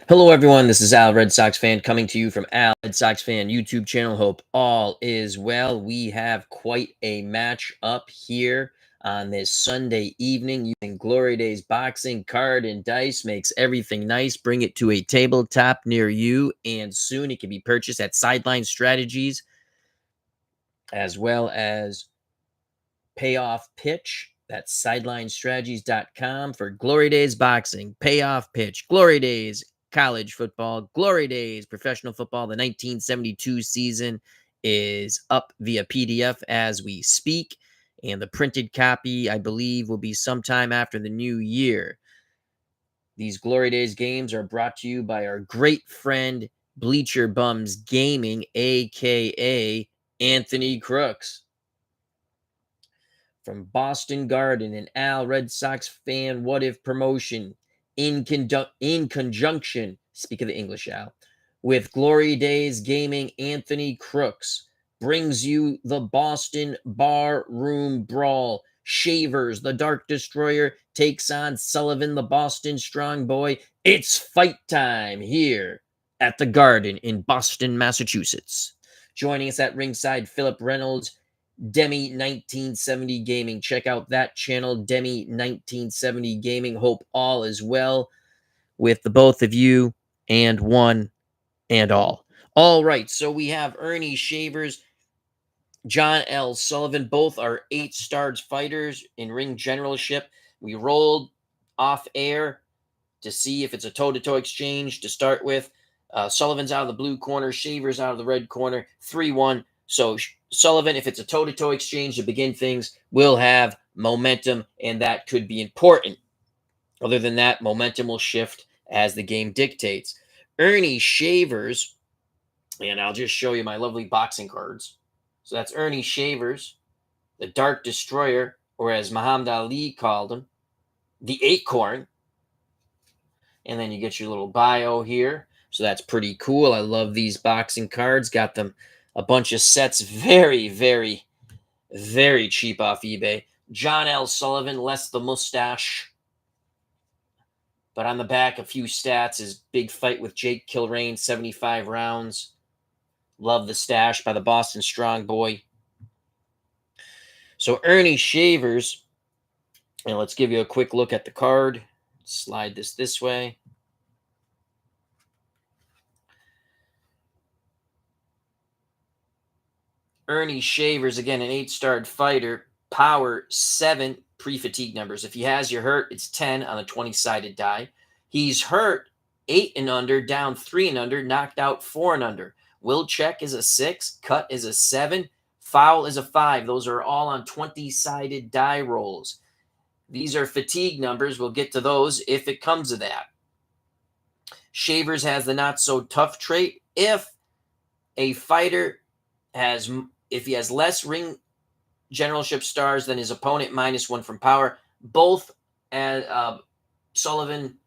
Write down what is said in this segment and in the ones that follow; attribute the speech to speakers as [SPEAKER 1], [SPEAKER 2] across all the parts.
[SPEAKER 1] Hello, everyone. This is Al, Red Sox Fan, coming to you from Al, Red Sox Fan YouTube channel. Hope all is well. We have quite a match up here on this Sunday evening. Using Glory Days boxing, card, and dice makes everything nice. Bring it to a tabletop near you, and soon it can be purchased at Sideline Strategies as well as Payoff Pitch. That's sidelinestrategies.com for Glory Days boxing, Payoff Pitch, Glory Days college football, Glory Days professional football. The 1972 season is up via PDF as we speak, and the printed copy, I believe, will be sometime after the new year. These Glory Days games are brought to you by our great friend Bleacher Bums Gaming, aka Anthony Crooks. From Boston Garden and Al, Red Sox Fan What If promotion in conjunction, speak of the English, Al, with Glory Days Gaming, Anthony Crooks brings you the Boston Bar Room Brawl. Shavers, the Dark Destroyer, takes on Sullivan, the Boston Strong Boy. It's fight time here at the Garden in Boston, Massachusetts. Joining us at ringside, Philip Reynolds, Demi 1970 Gaming. Check out that channel, Demi 1970 Gaming. Hope all is well with the both of you and one and all. All right, so we have Earnie Shavers, John L. Sullivan. Both are 8-star fighters in ring generalship. We rolled off air to see if it's a toe-to-toe exchange to start with. Sullivan's out of the blue corner, Shavers out of the red corner, 3-1. So Sullivan, if it's a toe-to-toe exchange to begin things, will have momentum, and that could be important. Other than that, momentum will shift as the game dictates. Earnie Shavers, and I'll just show you my lovely boxing cards. So that's Earnie Shavers, the Dark Destroyer, or as Muhammad Ali called him, the Acorn. And then you get your little bio here. So that's pretty cool. I love these boxing cards. Got them a bunch of sets, very, very, very cheap off eBay. John L. Sullivan, less the mustache. But on the back, a few stats. His big fight with Jake Kilrain, 75 rounds. Love the stash by the Boston Strong Boy. So Earnie Shavers, and let's give you a quick look at the card. Slide this way. Earnie Shavers, again, an 8-star fighter. Power 7, pre-fatigue numbers. If he has you hurt, it's 10 on a 20-sided die. He's hurt 8 and under, down 3 and under, knocked out 4 and under. Will check is a 6, cut is a 7, foul is a 5. Those are all on 20-sided die rolls. These are fatigue numbers. We'll get to those if it comes to that. Shavers has the not-so-tough trait. If a fighter if he has less ring generalship stars than his opponent, -1 from power. Both Sullivan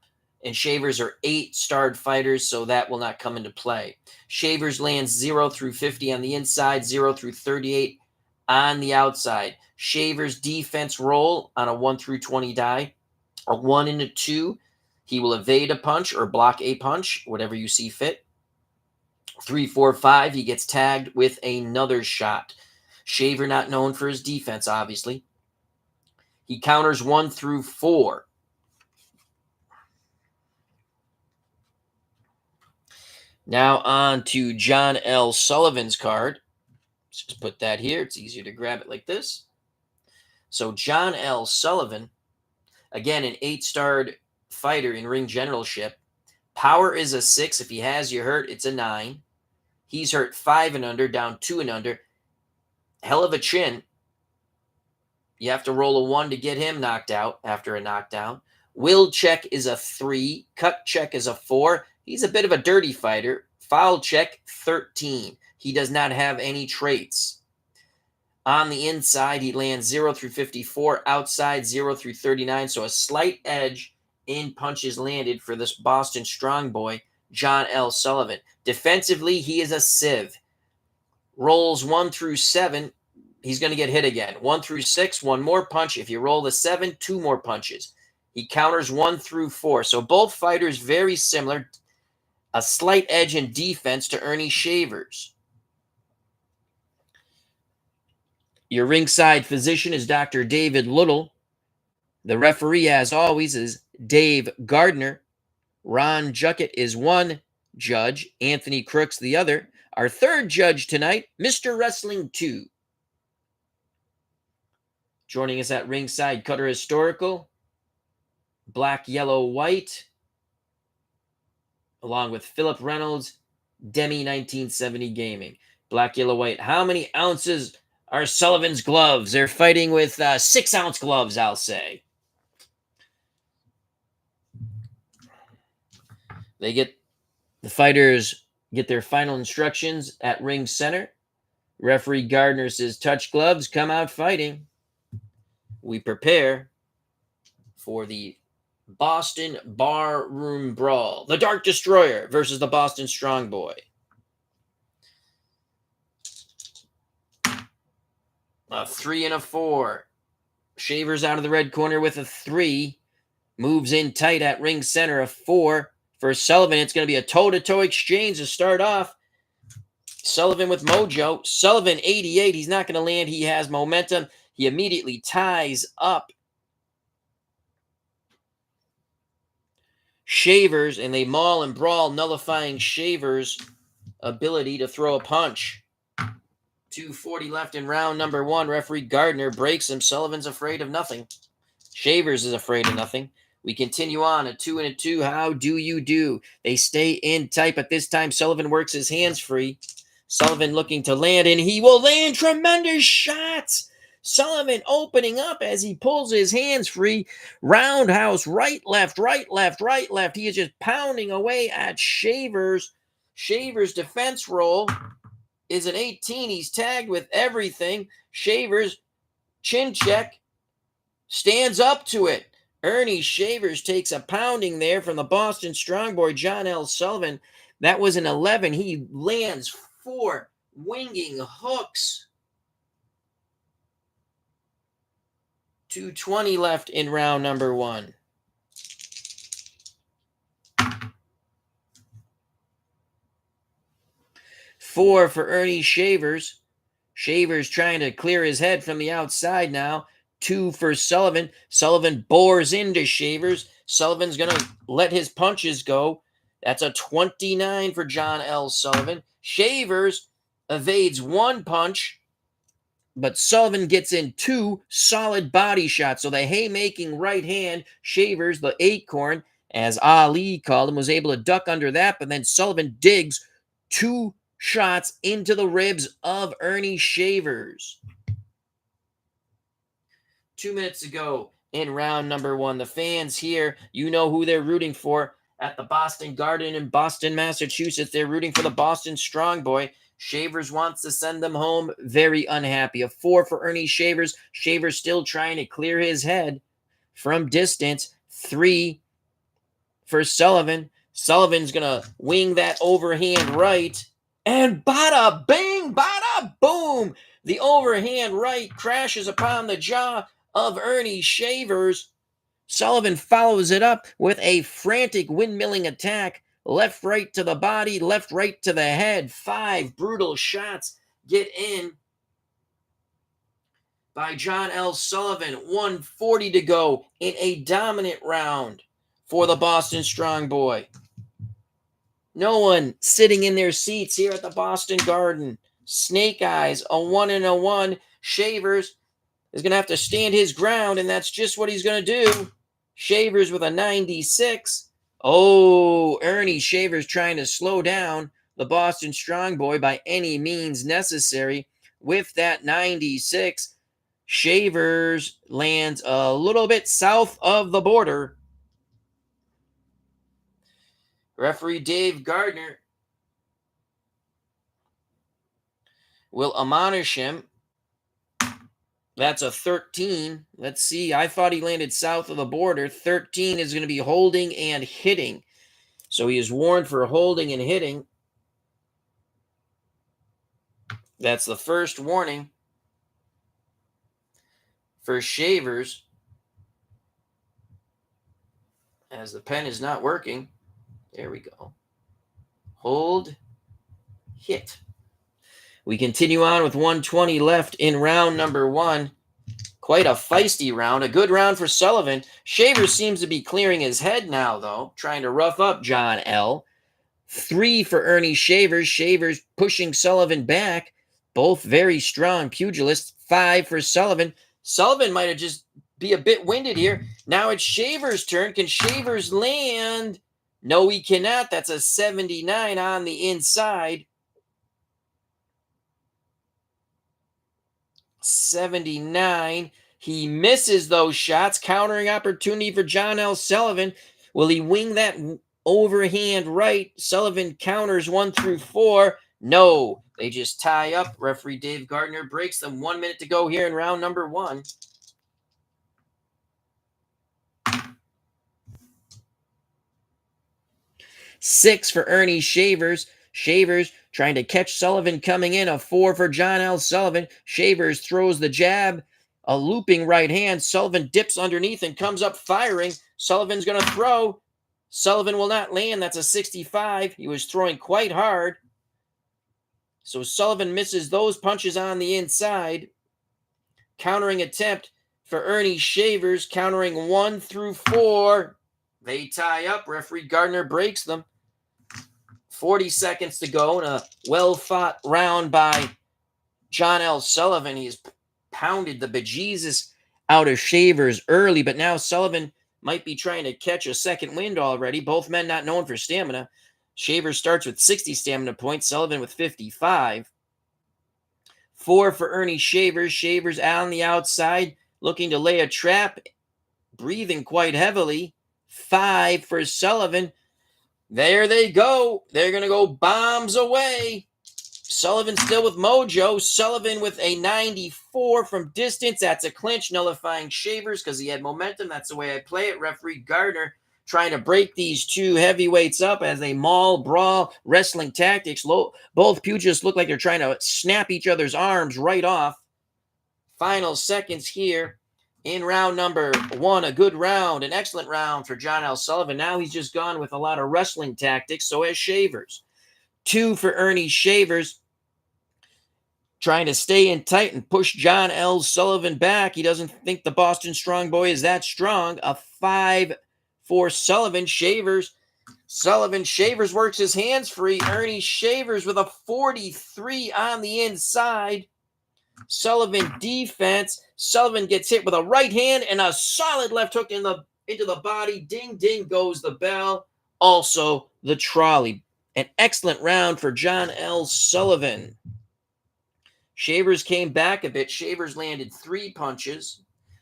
[SPEAKER 1] and Shavers are 8-star fighters, so that will not come into play. Shavers lands 0 through 50 on the inside, 0 through 38 on the outside. Shavers defense roll on a 1 through 20 die, a 1 and a 2. He will evade a punch or block a punch, whatever you see fit. 3, 4, 5, he gets tagged with another shot. Shaver not known for his defense, obviously. He counters 1 through 4. Now on to John L. Sullivan's card. Let's just put that here. It's easier to grab it like this. So John L. Sullivan, again, an 8-star fighter in ring generalship. Power is a 6. If he has you hurt, it's a 9. He's hurt 5 and under, down 2 and under. Hell of a chin. You have to roll a 1 to get him knocked out after a knockdown. Will check is a 3. Cut check is a 4. He's a bit of a dirty fighter. Foul check, 13. He does not have any traits. On the inside, he lands 0 through 54. Outside, 0 through 39. So a slight edge in punches landed for this Boston Strong Boy, John L. Sullivan. Defensively, he is a sieve. Rolls 1 through 7, he's going to get hit again. 1 through 6, 1 more punch. If you roll the 7, 2 more punches. He counters 1 through 4. So both fighters very similar. a slight edge in defense to Ernie Shavers. Your ringside physician is Dr. David Little. The referee, as always, is Dave Gardner. Ron Juckett is one judge, Anthony Crooks the other. Our third judge tonight, Mr. Wrestling 2. Joining us at ringside, Cutter Historical, Black, Yellow, White, along with Philip Reynolds, Demi 1970 Gaming. Black, Yellow, White. How many ounces are Sullivan's gloves? They're fighting with 6-ounce gloves, I'll say. The fighters get their final instructions at ring center. Referee Gardner says, touch gloves, come out fighting. We prepare for the Boston Barroom Brawl. The Dark Destroyer versus the Boston Strong Boy. A 3 and a 4. Shavers out of the red corner with a 3. Moves in tight at ring center. A 4 for Sullivan. It's going to be a toe-to-toe exchange to start off. Sullivan with mojo. Sullivan 88. He's not going to land. He has momentum. He immediately ties up Shavers, and they maul and brawl, nullifying Shavers' ability to throw a punch. 2:40 left in round number 1. Referee Gardner breaks him. Sullivan's afraid of nothing. Shavers is afraid of nothing. We continue on. A 2 and a 2. How do you do? They stay in tight, but this time Sullivan works his hands free. Sullivan looking to land, and he will land tremendous shots. Sullivan opening up as he pulls his hands free. Roundhouse, right, left, right, left, right, left. He is just pounding away at Shavers. Shavers' defense roll is an 18. He's tagged with everything. Shavers, chin check, stands up to it. Ernie Shavers takes a pounding there from the Boston Strong Boy, John L. Sullivan. That was an 11. He lands 4 winging hooks. 2:20 left in round number 1. Four for Ernie Shavers. Shavers trying to clear his head from the outside now. 2 for Sullivan. Sullivan bores into Shavers. Sullivan's going to let his punches go. That's a 29 for John L. Sullivan. Shavers evades 1 punch, but Sullivan gets in 2 solid body shots. So the haymaking right hand, Shavers, the acorn, as Ali called him, was able to duck under that, but then Sullivan digs 2 shots into the ribs of Ernie Shavers. 2 minutes ago in round number 1. The fans here, you know who they're rooting for at the Boston Garden in Boston, Massachusetts. They're rooting for the Boston Strong Boy. Shavers wants to send them home. Very unhappy. A 4 for Ernie Shavers. Shavers still trying to clear his head from distance. 3 for Sullivan. Sullivan's going to wing that overhand right. And bada bing, bada boom. The overhand right crashes upon the jaw of Ernie Shavers. Sullivan follows it up with a frantic windmilling attack. Left, right to the body, left, right to the head. 5 brutal shots get in by John L. Sullivan. 1:40 to go in a dominant round for the Boston Strong Boy. No one sitting in their seats here at the Boston Garden. Snake Eyes, a 1 and a 1. Shavers is going to have to stand his ground, and that's just what he's going to do. Shavers with a 96. Oh, Ernie Shavers trying to slow down the Boston Strong Boy by any means necessary with that 96. Shavers lands a little bit south of the border. Referee Dave Gardner will admonish him. That's a 13. Let's see. I thought he landed south of the border. 13 is going to be holding and hitting. So he is warned for holding and hitting. That's the first warning for Shavers, as the pen is not working. There we go. Hold. Hit. We continue on with 120 left in round number 1. Quite a feisty round. A good round for Sullivan. Shavers seems to be clearing his head now, though, trying to rough up John L. 3 for Ernie Shavers. Shavers pushing Sullivan back. Both very strong pugilists. 5 for Sullivan. Sullivan might have just be a bit winded here. Now it's Shavers' turn. Can Shavers land? No, he cannot. That's a 79 on the inside. 79. He misses those shots. Countering opportunity for John L. Sullivan. Will he wing that overhand right? Sullivan counters 1 through 4. No, they just tie up. Referee Dave Gardner breaks them. 1 minute to go here in round number 1. Six for Ernie Shavers. Shavers trying to catch Sullivan coming in. A 4 for John L. Sullivan. Shavers throws the jab. A looping right hand. Sullivan dips underneath and comes up firing. Sullivan's going to throw. Sullivan will not land. That's a 65. He was throwing quite hard. So Sullivan misses those punches on the inside. Countering attempt for Ernie Shavers. Countering 1 through 4. They tie up. Referee Gardner breaks them. 40 seconds to go in a well-fought round by John L. Sullivan. He's pounded the bejesus out of Shavers early, but now Sullivan might be trying to catch a second wind already. Both men not known for stamina. Shavers starts with 60 stamina points. Sullivan with 55. 4 for Ernie Shavers. Shavers on the outside, looking to lay a trap, breathing quite heavily. 5 for Sullivan. There they go. They're going to go bombs away. Sullivan still with mojo. Sullivan with a 94 from distance. That's a clinch, nullifying Shavers because he had momentum. That's the way I play it. Referee Gardner trying to break these two heavyweights up as they maul, brawl, wrestling tactics. Both pugilists look like they're trying to snap each other's arms right off. Final seconds here. In round number 1, a good round, an excellent round for John L. Sullivan. Now he's just gone with a lot of wrestling tactics, so has Shavers. 2 for Ernie Shavers, trying to stay in tight and push John L. Sullivan back. He doesn't think the Boston Strong Boy is that strong. A 5 for Sullivan. Shavers works his hands free. Ernie Shavers with a 43 on the inside. Sullivan defense. Sullivan gets hit with a right hand and a solid left hook into the body. Ding, ding goes the bell. Also the trolley. An excellent round for John L. Sullivan. Shavers came back a bit. Shavers landed 3 punches.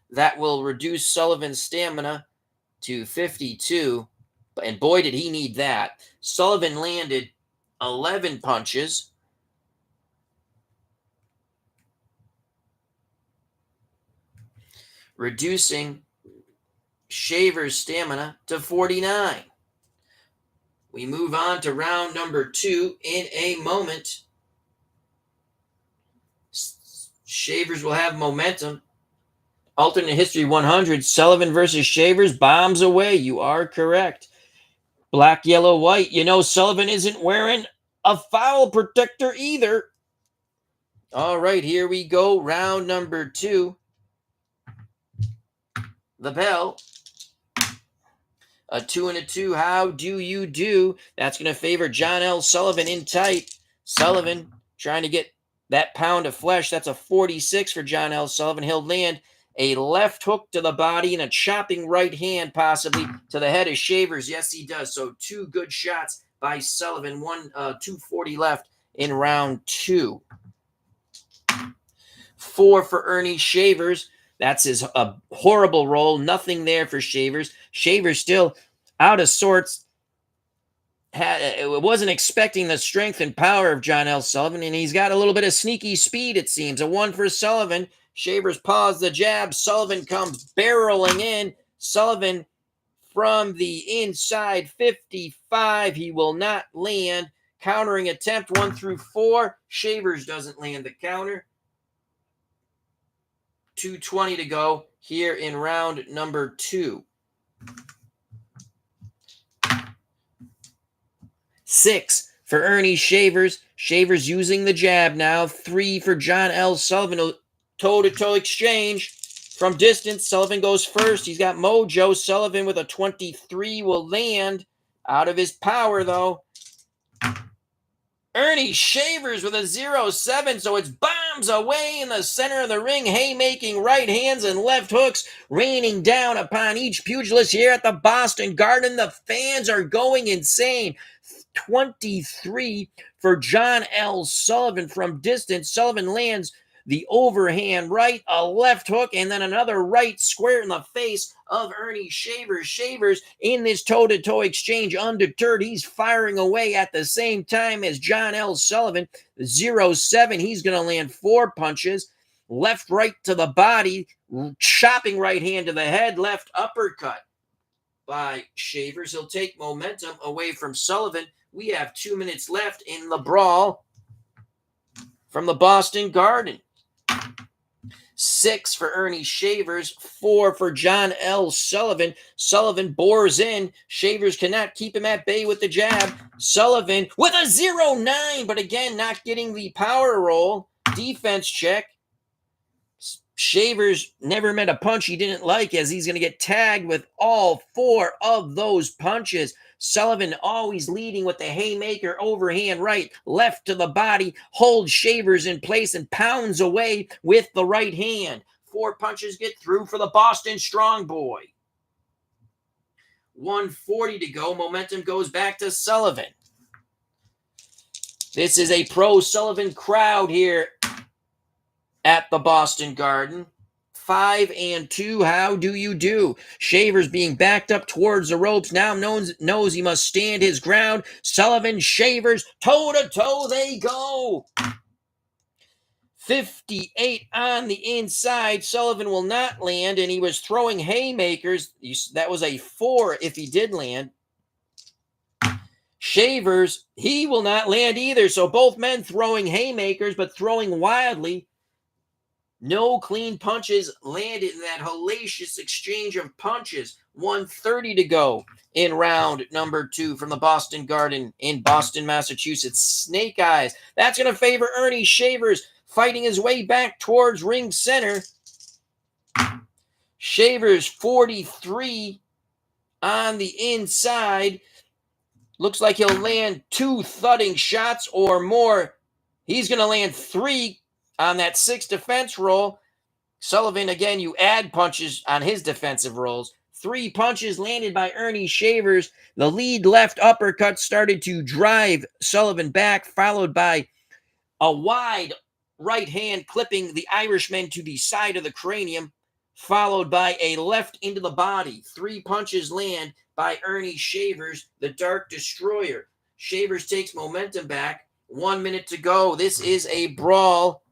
[SPEAKER 1] That will reduce Sullivan's stamina to 52. And boy, did he need that. Sullivan landed 11 punches. Reducing Shavers' stamina to 49. We move on to round number 2 in a moment. Shavers will have momentum. Alternate history 100. Sullivan versus Shavers. Bombs away. You are correct. Black, yellow, white. You know Sullivan isn't wearing a foul protector either. All right, here we go. Round number 2. The bell. A 2 and a 2. How do you do? That's going to favor John L. Sullivan in tight. Sullivan trying to get that pound of flesh. That's a 46 for John L. Sullivan. He'll land a left hook to the body and a chopping right hand possibly to the head of Shavers. Yes, he does. So 2 good shots by Sullivan. 2:40 left in round 2. 4 for Ernie Shavers. That's his horrible roll. Nothing there for Shavers. Shavers still out of sorts. Wasn't expecting the strength and power of John L. Sullivan, and he's got a little bit of sneaky speed, it seems. A 1 for Sullivan. Shavers paused the jab. Sullivan comes barreling in. Sullivan from the inside, 55. He will not land. Countering attempt 1 through 4. Shavers doesn't land the counter. 2:20 to go here in round number 2. 6 for Ernie Shavers. Shavers using the jab now. 3 for John L. Sullivan. Toe-to-toe exchange. From distance, Sullivan goes first. He's got mojo. Sullivan with a 23 will land. Out of his power, though. Ernie Shavers with a 0-7, so it's bombs away in the center of the ring. Haymaking right hands and left hooks raining down upon each pugilist here at the Boston Garden. The fans are going insane. 23 for John L. Sullivan from distance. Sullivan lands the overhand right, a left hook, and then another right square in the face of Ernie Shavers. Shavers in this toe-to-toe exchange undeterred. He's firing away at the same time as John L. Sullivan. 0-7. He's going to land 4 punches. Left, right to the body. Chopping right hand to the head. Left uppercut by Shavers. He'll take momentum away from Sullivan. We have 2 minutes left in the brawl from the Boston Garden. 6 for Ernie Shavers, 4 for John L. Sullivan. Sullivan bores in. Shavers cannot keep him at bay with the jab. Sullivan with a 0-9, but again, not getting the power roll. Defense check. Shavers never met a punch he didn't like, as he's going to get tagged with all 4 of those punches. Sullivan always leading with the haymaker, overhand right, left to the body, holds Shavers in place and pounds away with the right hand. 4 punches get through for the Boston Strong Boy. 1:40 to go. Momentum goes back to Sullivan. This is a pro-Sullivan crowd here at the Boston Garden. 5-2. How do you do? Shavers being backed up towards the ropes. Now knows he must stand his ground. Sullivan, Shavers, toe-to-toe they go. 58 on the inside. Sullivan will not land, and he was throwing haymakers. That was a 4 if he did land. Shavers, he will not land either. So both men throwing haymakers, but throwing wildly. No clean punches landed in that hellacious exchange of punches. 1:30 to go in round number 2 from the Boston Garden in Boston, Massachusetts. Snake Eyes. That's going to favor Ernie Shavers, fighting his way back towards ring center. Shavers 43 on the inside. Looks like he'll land 2 thudding shots or more. He's going to land 3 on that 6 defense roll. Sullivan, again, you add punches on his defensive rolls. 3 punches landed by Ernie Shavers. The lead left uppercut started to drive Sullivan back, followed by a wide right hand clipping the Irishman to the side of the cranium, followed by a left into the body. 3 punches land by Ernie Shavers, the Dark Destroyer. Shavers takes momentum back. 1 minute to go. This is a brawl,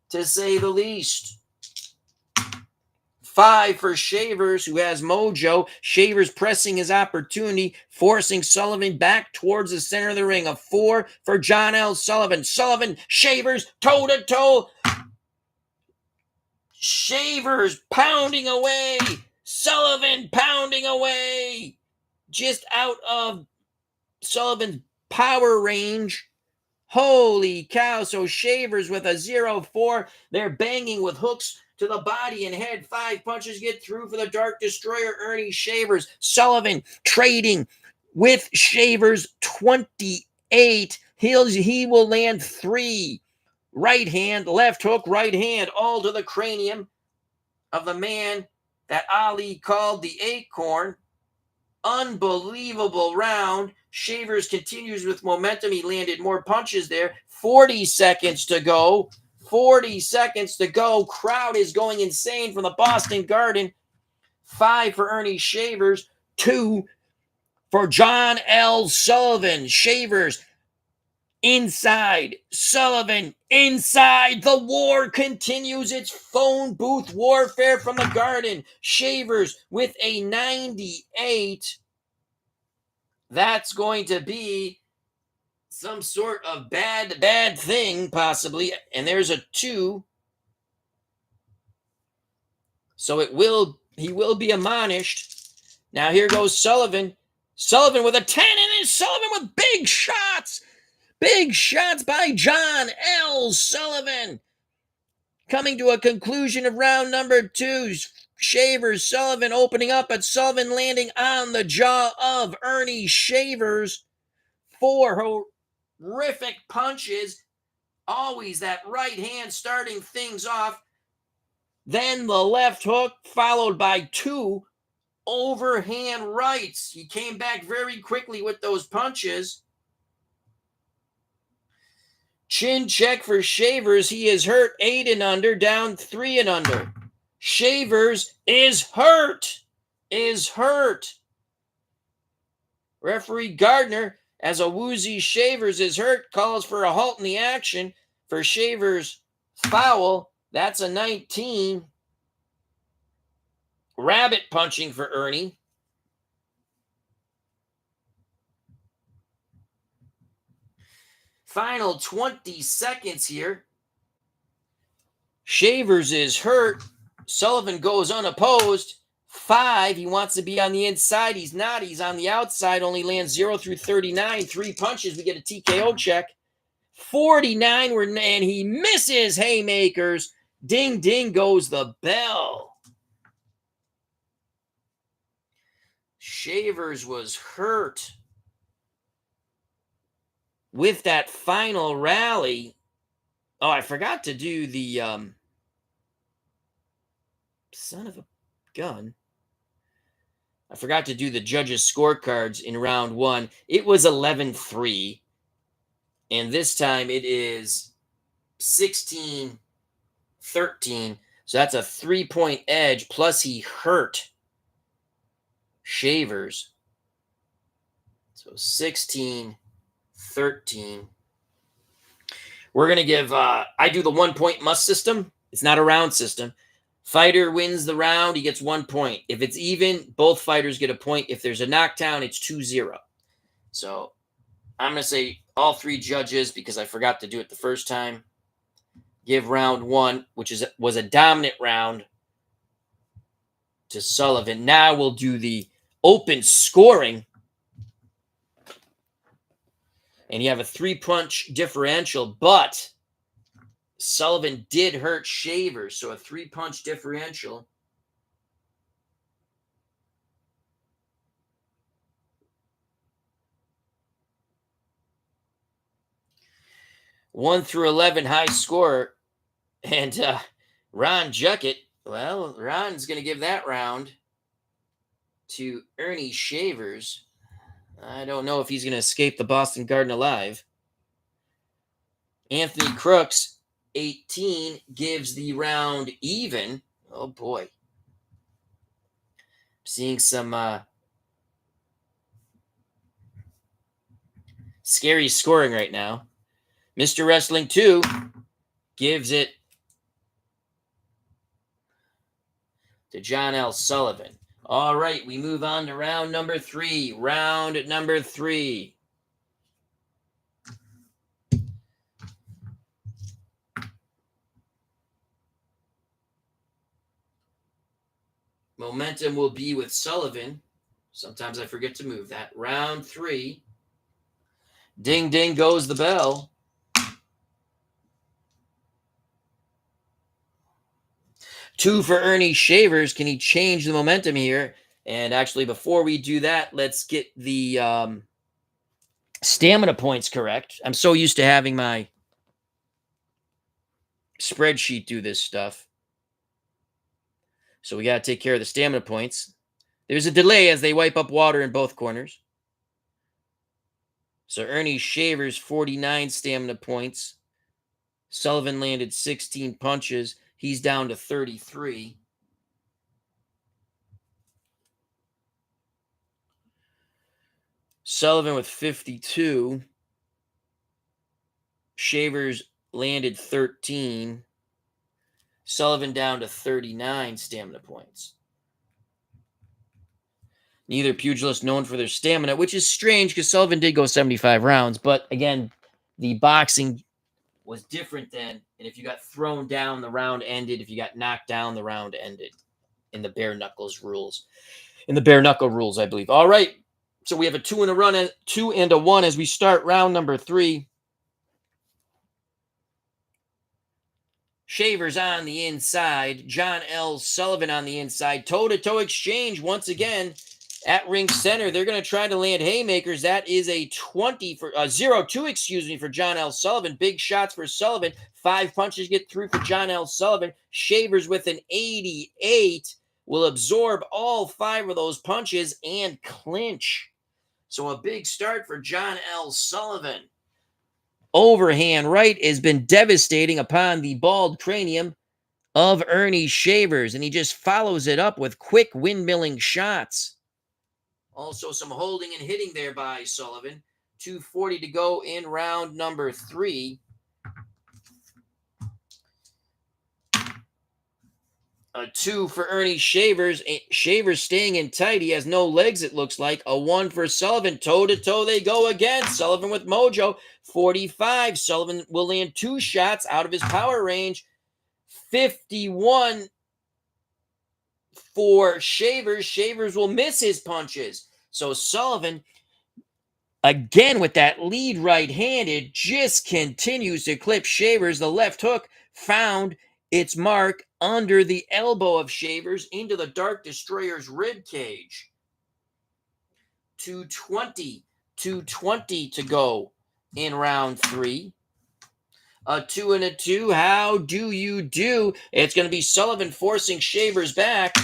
[SPEAKER 1] to say the least. 5 for Shavers, who has mojo. Shavers pressing his opportunity, forcing Sullivan back towards the center of the ring. A 4 for John L. Sullivan. Sullivan, Shavers, toe-to-toe. Shavers pounding away. Sullivan pounding away. Just out of Sullivan's power range. Holy cow. So Shavers with a 0-4. They're banging with hooks to the body and head. 5 punches get through for the Dark Destroyer, Ernie Shavers. Sullivan trading with Shavers. 28. He will land 3. Right hand, left hook, right hand, all to the cranium of the man that Ali called the Acorn. Unbelievable round. Shavers continues with momentum. He landed more punches there. 40 seconds to go. 40 seconds to go. Crowd is going insane from the Boston Garden. 5 for Ernie Shavers. 2 for John L. Sullivan. Shavers inside. Sullivan inside. The war continues. Its phone booth warfare from the Garden. Shavers with a 98. That's going to be some sort of bad thing, possibly. And there's a 2. So he will be admonished. Now here goes Sullivan. Sullivan with a 10, and then Sullivan with big shots. Big shots by John L. Sullivan. Coming to a conclusion of round number 2. Shavers, Sullivan opening up, but Sullivan landing on the jaw of Earnie Shavers. 4 horrific punches. Always that right hand starting things off. Then the left hook, followed by 2 overhand rights. He came back very quickly with those punches. Chin check for Shavers. He is hurt 8 and under, down 3 and under. Shavers is hurt. Referee Gardner, as a woozy Shavers is hurt, calls for a halt in the action for Shavers foul. That's a 19. Rabbit punching for Earnie. Final 20 seconds here. Shavers is hurt. Sullivan goes unopposed. 5. He wants to be on the inside. He's not. He's on the outside. Only lands 0 through 39. 3 punches. We get a TKO check. 49. And he misses haymakers. Ding, ding goes the bell. Shavers was hurt with that final rally. Oh, I forgot to do the son of a gun. I forgot to do the judges' scorecards in round 1. It was 11-3. And this time it is 16-13. So that's a 3-point edge. Plus he hurt Shavers. So 16-13. We're going to give, I do the 1-point must system. It's not a round system. Fighter wins the round, he gets 1 point. If it's even, both fighters get a point. If there's a knockdown, it's 2-0. So I'm going to say all 3 judges, because I forgot to do it the first time, give round 1, which was a dominant round, to Sullivan. Now we'll do the open scoring. And you have a 3-punch differential, but Sullivan did hurt Shavers, so a 3-punch differential. One through 11 high score. And Ron Juckett, well, Ron's going to give that round to Earnie Shavers. I don't know if he's going to escape the Boston Garden alive. Anthony Crooks, 18, gives the round even. Oh, boy. Seeing some scary scoring right now. Mr. Wrestling 2 gives it to John L. Sullivan. All right, we move on to round number 3. Round number 3. Momentum will be with Sullivan. Sometimes I forget to move that. Round 3. Ding, ding goes the bell. Two for Earnie Shavers. Can he change the momentum here? And actually, before we do that, let's get the stamina points correct. I'm so used to having my spreadsheet do this stuff. So we got to take care of the stamina points. There's a delay as they wipe up water in both corners. So Earnie Shavers, 49 stamina points. Sullivan landed 16 punches. He's down to 33. Sullivan with 52. Shavers landed 13. Sullivan down to 39 stamina points. Neither pugilist known for their stamina, which is strange because Sullivan did go 75 rounds. But again, the boxing was different then. And if you got thrown down, the round ended. If you got knocked down, the round ended in the bare knuckles rules. In the bare knuckle rules, I believe. All right. So we have a 2 and a 1 as we start round number 3. Shavers on the inside. John L. Sullivan on the inside. Toe-to-toe exchange once again at ring center. They're going to try to land haymakers. That is a 20 for 0-2, excuse me, for John L. Sullivan. Big shots for Sullivan. 5 punches get through for John L. Sullivan. Shavers with an 88 will absorb all 5 of those punches and clinch. So a big start for John L. Sullivan. Overhand right has been devastating upon the bald cranium of Ernie Shavers, and he just follows it up with quick windmilling shots. Also some holding and hitting there by Sullivan. 2:40 to go in round number 3. A 2 for Ernie Shavers. Shavers staying in tight. He has no legs, it looks like. A 1 for Sullivan. Toe-to-toe they go again. Sullivan with mojo. 45. Sullivan will land 2 shots out of his power range. 51 for Shavers. Shavers will miss his punches. So Sullivan, again with that lead right-handed, just continues to clip Shavers. The left hook found its mark under the elbow of Shavers into the Dark Destroyer's rib cage. 2:20 to go in round 3. A 2 and a 2. How do you do? It's going to be Sullivan forcing Shavers back.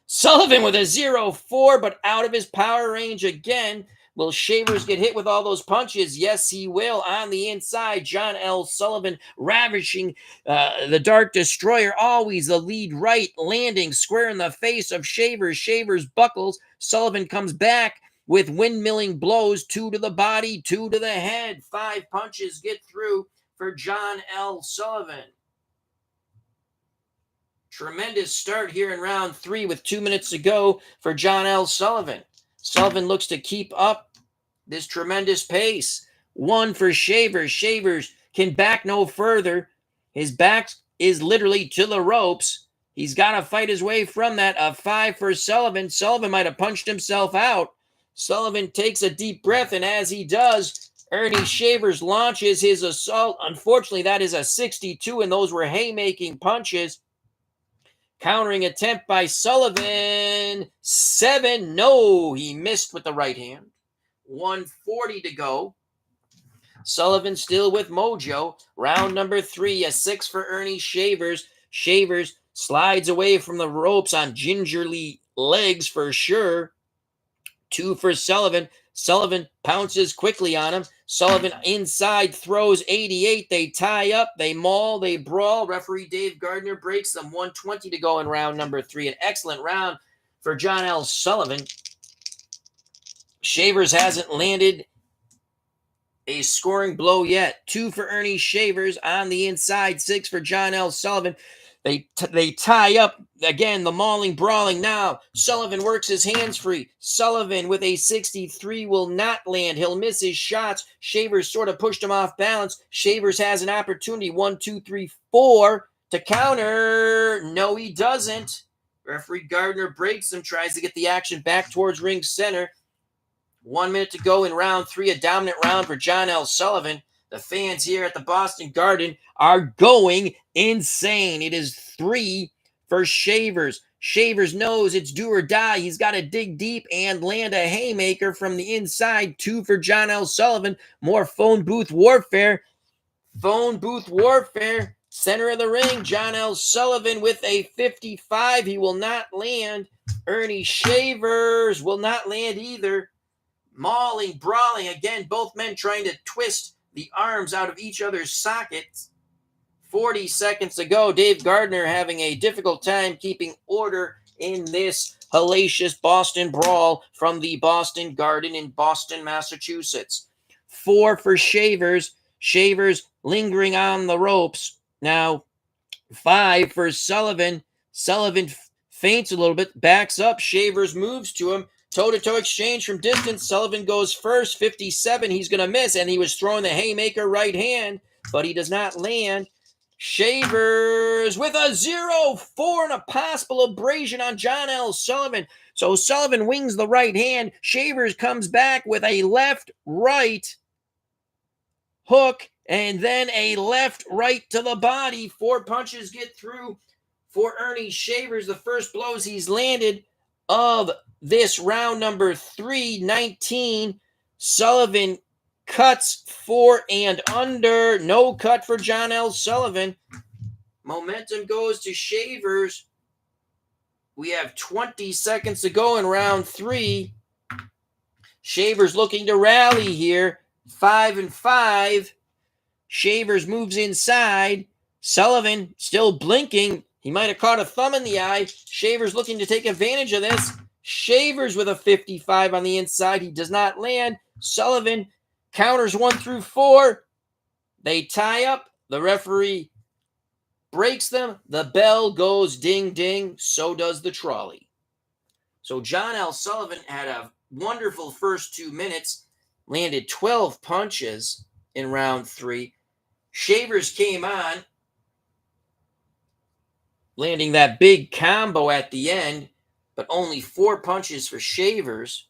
[SPEAKER 1] Sullivan with a 0-4, but out of his power range again. Will Shavers get hit with all those punches? Yes, he will. On the inside, John L. Sullivan ravishing the Dark Destroyer. Always the lead right, landing square in the face of Shavers. Shavers buckles. Sullivan comes back with windmilling blows. 2 to the body, 2 to the head. 5 punches get through for John L. Sullivan. Tremendous start here in round 3 with 2 minutes to go for John L. Sullivan. Sullivan looks to keep up this tremendous pace. 1 for Shavers. Shavers can back no further. His back is literally to the ropes. He's got to fight his way from that. A 5 for Sullivan. Sullivan might have punched himself out. Sullivan takes a deep breath, and as he does, Ernie Shavers launches his assault. Unfortunately, that is a 62, and those were haymaking punches. Countering attempt by Sullivan. 7. No, he missed with the right hand. 1:40 to go. Sullivan still with mojo. Round number 3. A 6 for Ernie Shavers. Shavers slides away from the ropes on gingerly legs for sure. 2 for Sullivan. Sullivan pounces quickly on him. Sullivan inside throws 88. They tie up, they maul, they brawl. Referee Dave Gardner breaks them. 1:20 to go in round number 3. An excellent round for John L. Sullivan. Shavers hasn't landed a scoring blow yet. 2 for Ernie Shavers on the inside. 6 for John L. Sullivan. They tie up again, the mauling, brawling. Now Sullivan works his hands free. Sullivan with a 63 will not land. He'll miss his shots. Shavers sort of pushed him off balance. Shavers has an opportunity. 1, 2, 3, 4 to counter. No, he doesn't. Referee Gardner breaks him, tries to get the action back towards ring center. 1 minute to go in round 3. A dominant round for John L. Sullivan. The fans here at the Boston Garden are going insane. It is 3 for Shavers. Shavers knows it's do or die. He's got to dig deep and land a haymaker from the inside. 2 for John L. Sullivan. More phone booth warfare. Phone booth warfare. Center of the ring, John L. Sullivan with a 55. He will not land. Ernie Shavers will not land either. Mauling, brawling. Again, both men trying to twist the arms out of each other's sockets. 40 seconds to go. Dave Gardner having a difficult time keeping order in this hellacious Boston brawl from the Boston Garden in Boston, Massachusetts. 4 for Shavers. Shavers lingering on the ropes. Now, 5 for Sullivan. Sullivan feints a little bit, backs up. Shavers moves to him. Toe-to-toe exchange from distance. Sullivan goes first. 57. He's going to miss, and he was throwing the haymaker right hand, but he does not land. Shavers with a 0-4 and a possible abrasion on John L. Sullivan. So Sullivan wings the right hand. Shavers comes back with a left-right hook And then a left, right to the body. 4 punches get through for Ernie Shavers. The first blows he's landed of this round number 319. Sullivan cuts 4 and under. No cut for John L. Sullivan. Momentum goes to Shavers. We have 20 seconds to go in round 3. Shavers looking to rally here. 5 and 5. Shavers moves inside. Sullivan still blinking. He might have caught a thumb in the eye. Shavers looking to take advantage of this. Shavers with a 55 on the inside. He does not land. Sullivan counters 1 through 4. They tie up. The referee breaks them. The bell goes ding, ding. So does the trolley. So John L. Sullivan had a wonderful first 2 minutes. Landed 12 punches in round 3. Shavers came on, landing that big combo at the end, but only 4 punches for Shavers.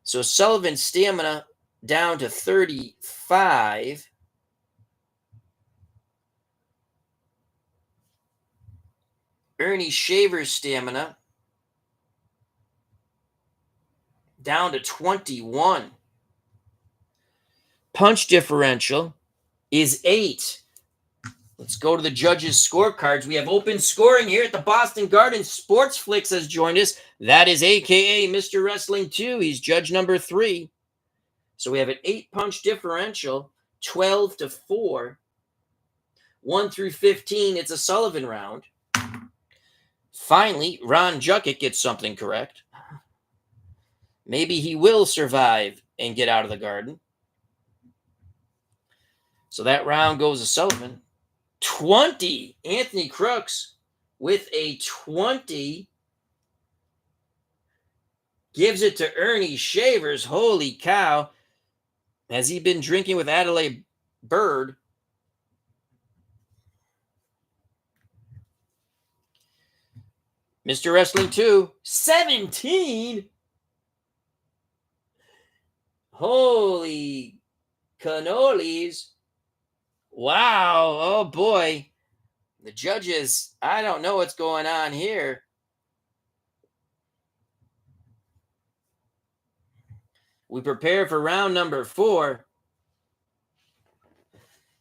[SPEAKER 1] So Sullivan's stamina down to 35. Ernie Shavers' stamina down to 21. Punch differential is 8. Let's go to the judges' scorecards. We have open scoring here at the Boston Garden. Sportsflix has joined us. That is a.k.a. Mr. Wrestling 2. He's judge number 3. So we have an 8-punch differential, 12 to 4. 1 through 15, it's a Sullivan round. Finally, Ron Juckett gets something correct. Maybe he will survive and get out of the Garden. So that round goes to Sullivan. 20. Anthony Crooks with a 20. Gives it to Ernie Shavers. Holy cow. Has he been drinking with Adelaide Bird? Mr. Wrestling 2. 17. Holy cannolis. Wow. Oh, boy. The judges, I don't know what's going on here. We prepare for round number 4.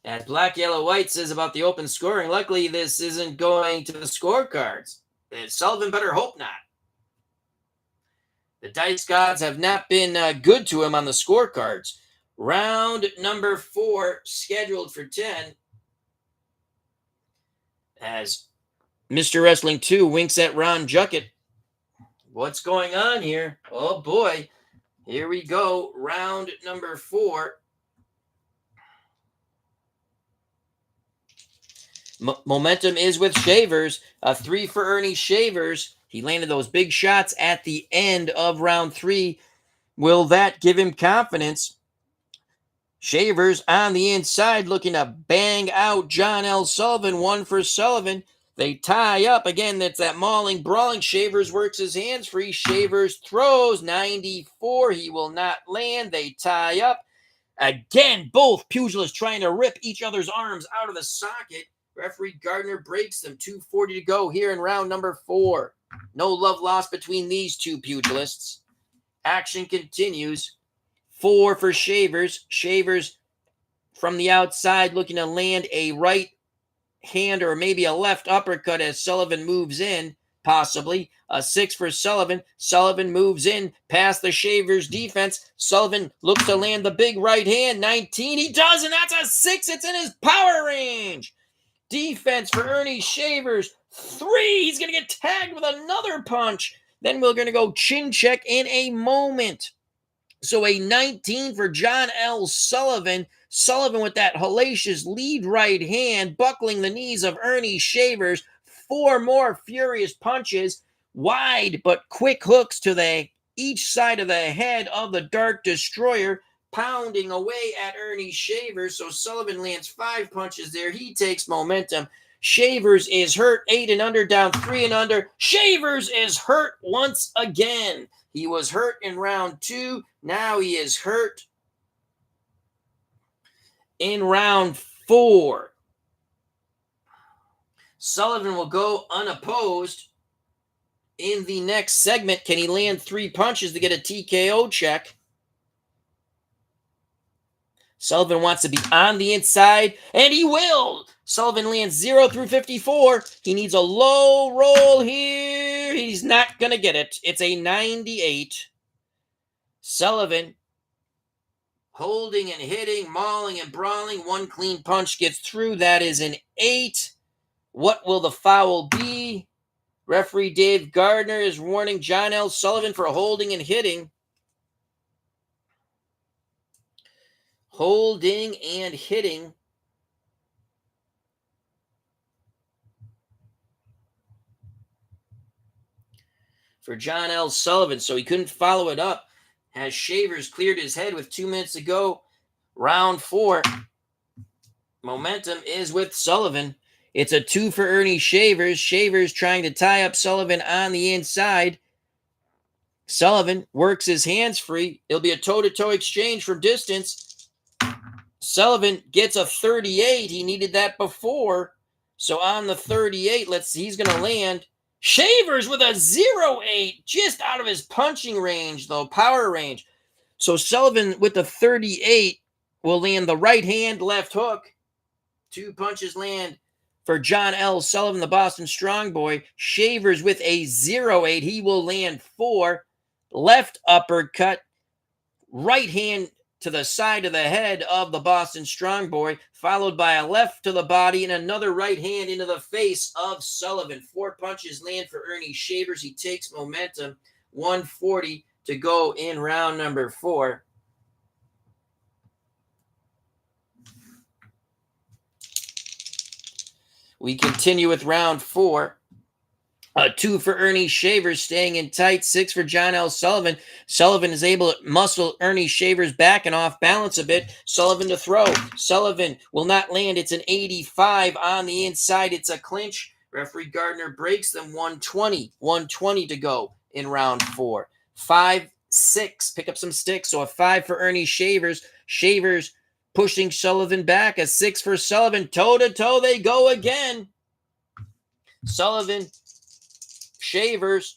[SPEAKER 1] As Black, Yellow, White says about the open scoring, luckily this isn't going to the scorecards. Sullivan better hope not. The dice gods have not been good to him on the scorecards. Round number 4 scheduled for 10. As Mr. Wrestling 2 winks at Ron Juckett. What's going on here? Oh boy. Here we go. Round number 4. Momentum is with Shavers. A 3 for Ernie Shavers. He landed those big shots at the end of round 3. Will that give him confidence? Shavers on the inside looking to bang out John L. Sullivan. 1 for Sullivan. They tie up. Again, that's that mauling, brawling. Shavers works his hands free. Shavers throws. 94. He will not land. They tie up. Again, both pugilists trying to rip each other's arms out of the socket. Referee Gardner breaks them. 2:40 to go here in round number 4. No love lost between these two pugilists. Action continues. 4 for Shavers. Shavers from the outside looking to land a right hand or maybe a left uppercut as Sullivan moves in, possibly. A 6 for Sullivan. Sullivan moves in past the Shavers defense. Sullivan looks to land the big right hand. 19. He does, and that's a 6. It's in his power range. Defense for Ernie Shavers. 3. He's going to get tagged with another punch. Then we're going to go chin check in a moment. So a 19 for John L. Sullivan. Sullivan with that hellacious lead right hand, buckling the knees of Ernie Shavers. 4 more furious punches. Wide but quick hooks to each side of the head of the Dark Destroyer, pounding away at Ernie Shavers. So Sullivan lands 5 punches there. He takes momentum. Shavers is hurt. 8 and under, down 3 and under. Shavers is hurt once again. He was hurt in round 2. Now he is hurt in round 4. Sullivan will go unopposed in the next segment. Can he land 3 punches to get a TKO check? Sullivan wants to be on the inside, and he will. Sullivan lands 0 through 54. He needs a low roll here. He's not going to get it. It's a 98. Sullivan holding and hitting, mauling and brawling. 1 clean punch gets through. That is an 8. What will the foul be? Referee Dave Gardner is warning John L. Sullivan for holding and hitting. Holding and hitting. For John L. Sullivan, so he couldn't follow it up. As Shavers cleared his head with 2 minutes to go. Round 4. Momentum is with Sullivan. It's a 2 for Ernie Shavers. Shavers trying to tie up Sullivan on the inside. Sullivan works his hands free. It'll be a toe-to-toe exchange from distance. Sullivan gets a 38. He needed that before. So on the 38, let's see, he's going to land. Shavers with a 0-8, just out of his punching range, though, power range. So Sullivan with the 38 will land the right hand, left hook. 2 punches land for John L. Sullivan, the Boston Strong Boy. Shavers with a 0-8. He will land 4. Left uppercut, right hand to the side of the head of the Boston Strong Boy, followed by a left to the body and another right hand into the face of Sullivan. 4 punches land for Ernie Shavers. He takes momentum. 140 to go in round number 4. We continue with round 4. A 2 for Ernie Shavers, staying in tight. 6 for John L. Sullivan. Sullivan is able to muscle Ernie Shavers back and off balance a bit. Sullivan to throw. Sullivan will not land. It's an 85 on the inside. It's a clinch. Referee Gardner breaks them. 120. 120 to go in round 4. 5, 6. Pick up some sticks. So a 5 for Ernie Shavers. Shavers pushing Sullivan back. A 6 for Sullivan. Toe-to-toe they go again. Sullivan, Shavers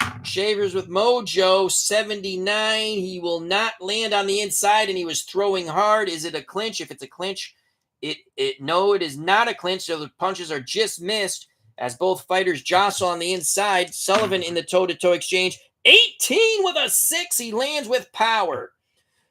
[SPEAKER 1] with mojo, 79. He will not land on the inside, and he was throwing hard. Is it a clinch? If it's a clinch, no, it is not a clinch. So the punches are just missed as both fighters jostle on the inside. Sullivan in the toe-to-toe exchange. 18 with a 6. He lands with power.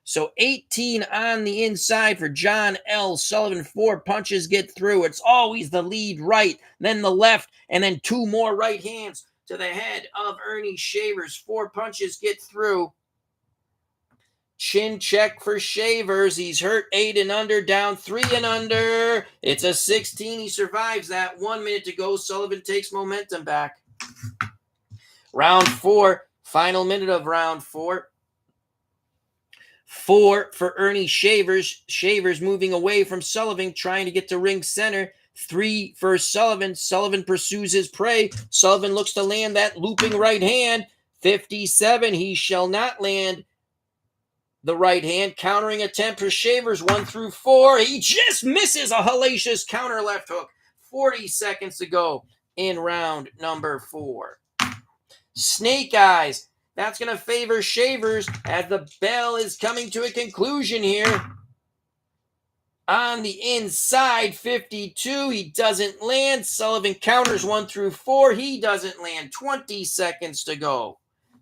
[SPEAKER 1] So 18 on the inside for John L. Sullivan. 4 punches get through. It's always the lead right, then the left, and then 2 more right hands to the head of Ernie Shavers. 4 punches get through. Chin check for Shavers. He's hurt 8 and under, down 3 and under. It's a 16. He survives that. 1 minute to go. Sullivan takes momentum back. Round 4. Final minute of round 4. 4 for Ernie Shavers. Shavers moving away from Sullivan, trying to get to ring center. 3 for Sullivan. Sullivan pursues his prey. Sullivan looks to land that looping right hand. 57. He shall not land the right hand. Countering attempt for Shavers. 1 through 4. He just misses a hellacious counter left hook. 40 seconds to go in round number 4. Snake Eyes. That's going to favor Shavers as the bell is coming to a conclusion here. On the inside, 52. He doesn't land. Sullivan counters 1 through 4. He doesn't land. 20 seconds to go.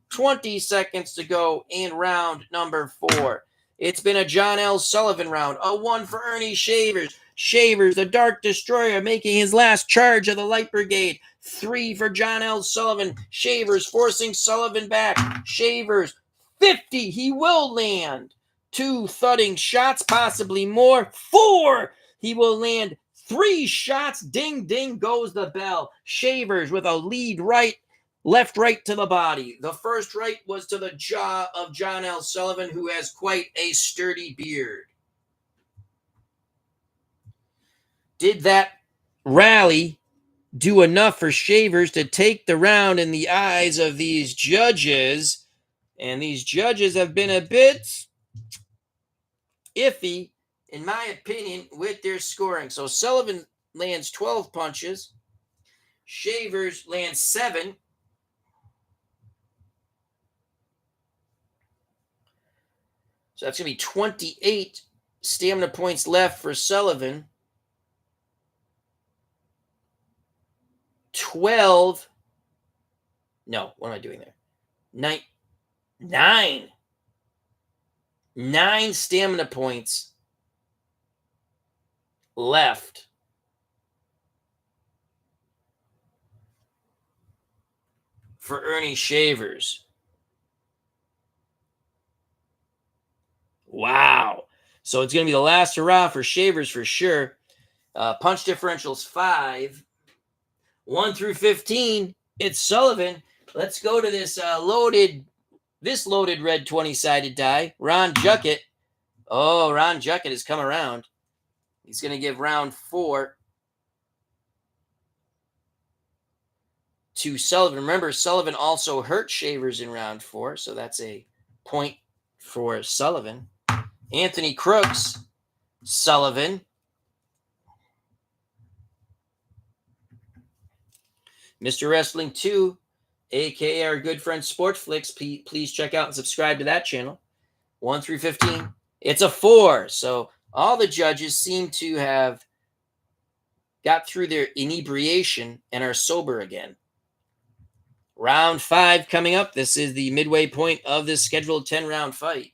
[SPEAKER 1] 20 seconds to go in round number 4. It's been a John L. Sullivan round. A 1 for Ernie Shavers. Shavers, the Dark Destroyer, making his last charge of the Light Brigade. 3 for John L. Sullivan. Shavers forcing Sullivan back. Shavers, 50. He will land. 2 thudding shots, possibly more. 4. He will land 3 shots. Ding, ding goes the bell. Shavers with a lead right. Left right to the body. The first right was to the jaw of John L. Sullivan, who has quite a sturdy beard. Did that rally do enough for Shavers to take the round in the eyes of these judges? And these judges have been a bit iffy in my opinion, with their scoring. So Sullivan lands 12 punches. Shavers lands 7. So that's going to be 28 stamina points left for Sullivan. 12. No, what am I doing there? 9. 9 stamina points left for Ernie Shavers. Wow. So it's going to be the last hurrah for Shavers for sure. Punch differential's 5. 1 through 15, it's Sullivan. Let's go to this loaded red 20-sided die. Ron Juckett. Oh, Ron Juckett has come around. He's going to give round 4 to Sullivan. Remember, Sullivan also hurt Shavers in round 4, so that's a point for Sullivan. Anthony Crooks, Sullivan. Mr. Wrestling 2, a.k.a. our good friend Sportflix. Please check out and subscribe to that channel. 1 through 15. It's a 4. So all the judges seem to have got through their inebriation and are sober again. Round 5 coming up. This is the midway point of this scheduled 10-round fight.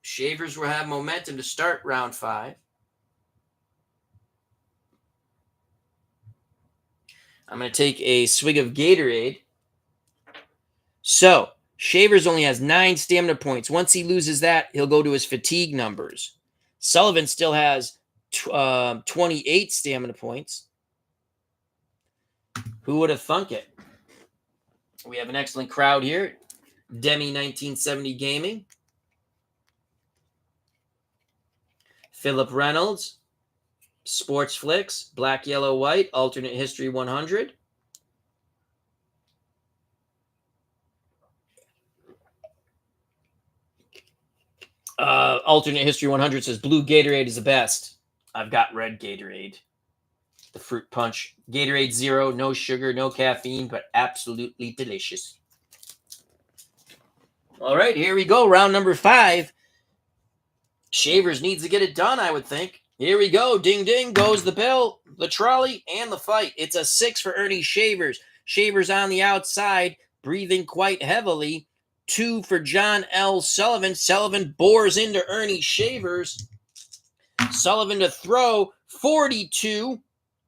[SPEAKER 1] Shavers will have momentum to start round 5. I'm going to take a swig of Gatorade. So, Shavers only has 9 stamina points. Once he loses that, he'll go to his fatigue numbers. Sullivan still has 28 stamina points. Who would have thunk it? We have an excellent crowd here. Demi 1970 Gaming. Philip Reynolds. Sports Flicks. Black, Yellow, White. Alternate History 100. Alternate History 100 says blue Gatorade is the best. I've got red Gatorade. The fruit punch. Gatorade Zero, no sugar, no caffeine, but absolutely delicious. All right, here we go. Round number 5. Shavers needs to get it done, I would think. Here we go. Ding, ding goes the bell, the trolley, and the fight. It's a 6 for Ernie Shavers. Shavers on the outside, breathing quite heavily. 2 for John L. Sullivan. Sullivan bores into Ernie Shavers. Sullivan to throw. 42.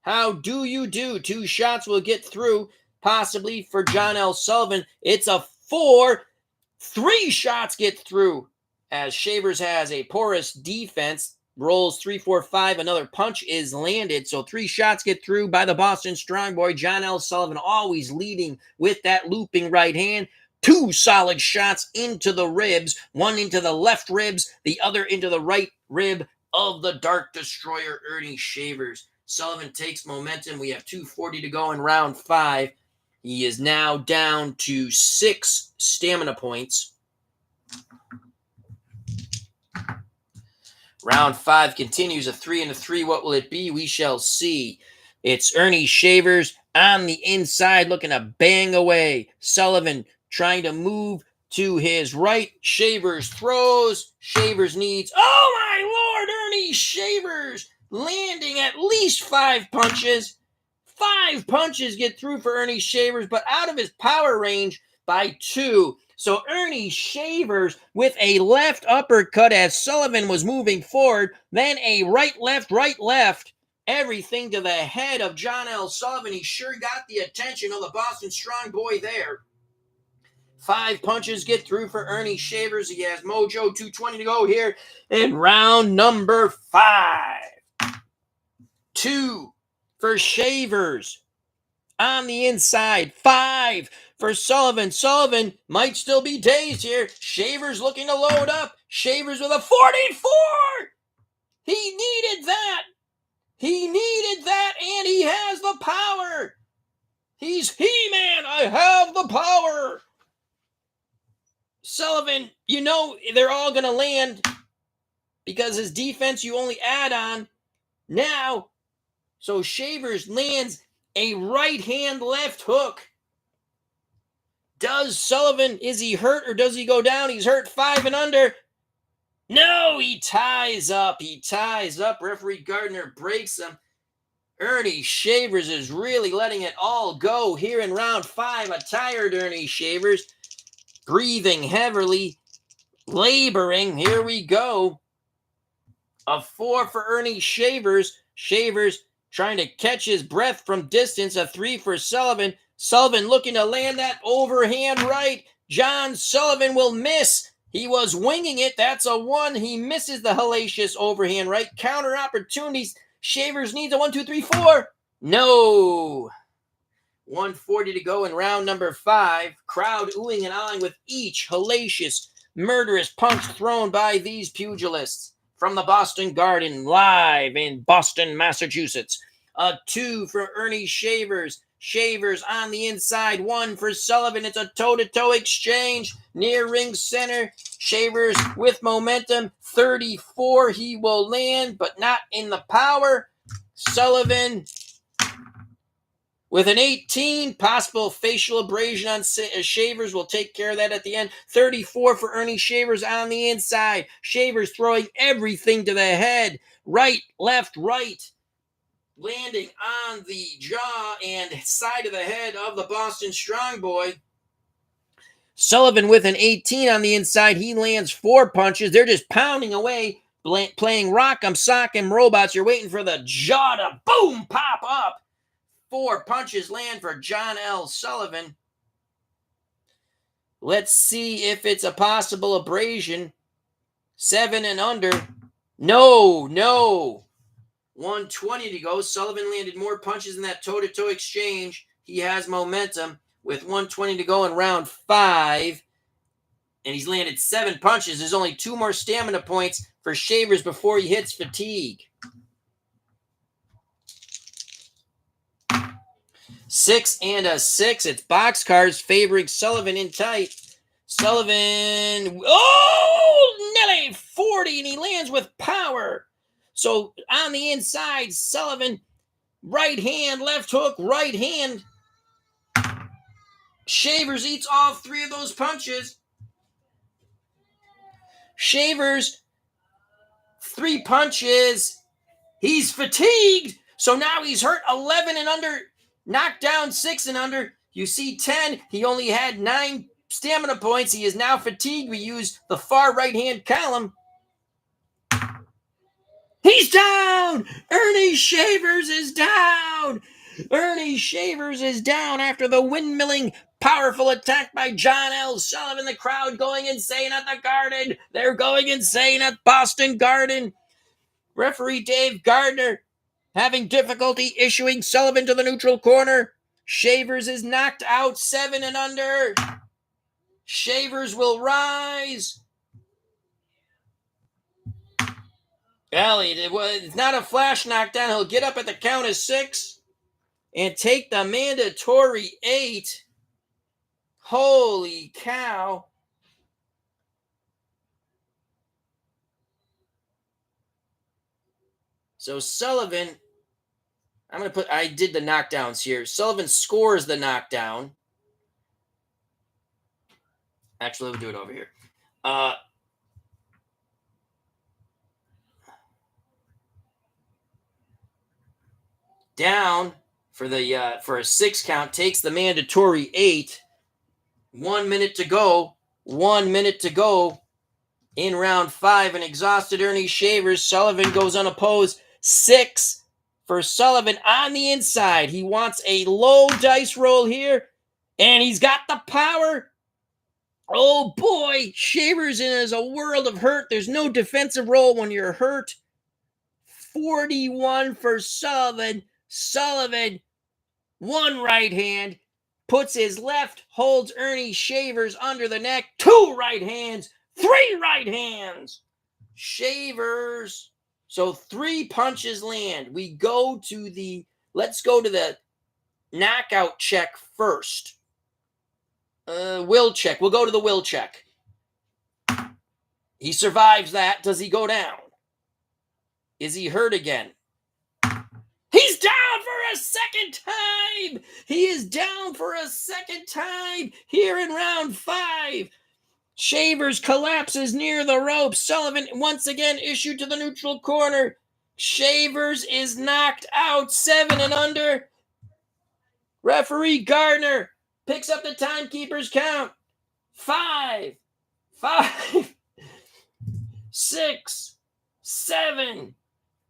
[SPEAKER 1] How do you do? 2 shots will get through, possibly for John L. Sullivan. It's a 4. 3 shots get through, as Shavers has a porous defense. Rolls 3, 4, 5. Another punch is landed. So 3 shots get through by the Boston Strong Boy. John L. Sullivan always leading with that looping right hand. 2 solid shots into the ribs. 1 into the left ribs. The other into the right rib of the Dark Destroyer, Ernie Shavers. Sullivan takes momentum. We have 2:40 to go in round 5. He is now down to 6 stamina points. Round 5 continues. A 3 and a 3. What will it be? We shall see. It's Ernie Shavers on the inside looking to bang away. Sullivan trying to move to his right. Shavers throws. Shavers needs. Oh my Lord, Ernie Shavers landing at least 5 punches. 5 punches get through for Ernie Shavers, but out of his power range by 2. So Ernie Shavers with a left uppercut as Sullivan was moving forward, then a right, left. Everything to the head of John L. Sullivan. He sure got the attention of the Boston Strong Boy there. 5 punches get through for Ernie Shavers. He has mojo. 2:20 to go here in round number 5. 2 for Shavers on the inside. 5 for Sullivan. Sullivan might still be dazed here. Shavers looking to load up. Shavers with a 44. He needed that. He needed that, and he has the power. He's He-Man. I have the power. Sullivan, you know they're all going to land because his defense you only add on now. So Shavers lands a right hand left hook. Does Sullivan, is he hurt or does he go down? He's hurt 5 and under. No, he ties up. He ties up. Referee Gardner breaks him. Ernie Shavers is really letting it all go here in round 5. A tired Ernie Shavers, breathing heavily, laboring. Here we go. A 4 for Ernie Shavers. Shavers trying to catch his breath from distance. A 3 for Sullivan. Sullivan looking to land that overhand right. John Sullivan will miss. He was winging it. That's a 1. He misses the hellacious overhand right. Counter opportunities. Shavers needs a 1, 2, 3, 4. No. 1:40 to go in round number 5. Crowd oohing and ahhing with each hellacious, murderous punch thrown by these pugilists. From the Boston Garden, live in Boston, Massachusetts. A 2 for Ernie Shavers. Shavers on the inside. 1 for Sullivan. It's a toe-to-toe exchange. Near ring center. Shavers with momentum. 34. He will land, but not in the power. Sullivan with an 18. Possible facial abrasion on Shavers. We'll take care of that at the end. 34 for Ernie Shavers on the inside. Shavers throwing everything to the head. Right, left, right. Landing on the jaw and side of the head of the Boston Strong Boy. Sullivan with an 18 on the inside. He lands 4 punches. They're just pounding away, playing Rock'em Sock'em Robots. You're waiting for the jaw to boom, pop up. 4 punches land for John L. Sullivan. Let's see if it's a possible abrasion. 7 and under. No. 1:20 to go. Sullivan landed more punches in that toe-to-toe exchange. He has momentum with 1:20 to go in round 5. And he's landed 7 punches. There's only 2 more stamina points for Shavers before he hits fatigue. 6 and a 6. It's boxcars favoring Sullivan in tight. Sullivan, nearly 40, and he lands with power. So on the inside, Sullivan, right hand, left hook, right hand. Shavers eats all 3 of those punches. Shavers, 3 punches. He's fatigued. So now he's hurt 11 and under, knocked down 6 and under. You see 10. He only had 9 stamina points. He is now fatigued. We use the far right-hand column. He's down! Ernie Shavers is down! Ernie Shavers is down after the windmilling, powerful attack by John L. Sullivan. The crowd going insane at the Garden. They're going insane at Boston Garden. Referee Dave Gardner having difficulty issuing Sullivan to the neutral corner. Shavers is knocked out 7 and under. Shavers will rise. It's not a flash knockdown. He'll get up at the count of 6 and take the mandatory 8. Holy cow. So Sullivan, I did the knockdowns here. Sullivan scores the knockdown. Actually, we'll do it over here. Down for a 6 count, takes the mandatory 8. 1 minute to go. 1 minute to go in round 5. An exhausted Ernie Shavers. Sullivan goes unopposed. 6 for Sullivan on the inside. He wants a low dice roll here, and he's got the power. Oh boy, Shavers is a world of hurt. There's no defensive roll when you're hurt. 41 for Sullivan. Sullivan, 1 right hand, puts his left, holds Ernie Shavers under the neck. 2 right hands, 3 right hands. Shavers. So 3 punches land. Let's go to the knockout check first. Will check. We'll go to the will check. He survives that. Does he go down? Is he hurt again? He's down for a second time. He is down for a second time here in round 5. Shavers collapses near the ropes. Sullivan once again issued to the neutral corner. Shavers is knocked out 7 and under. Referee Gardner picks up the timekeeper's count. 5, 6, 7,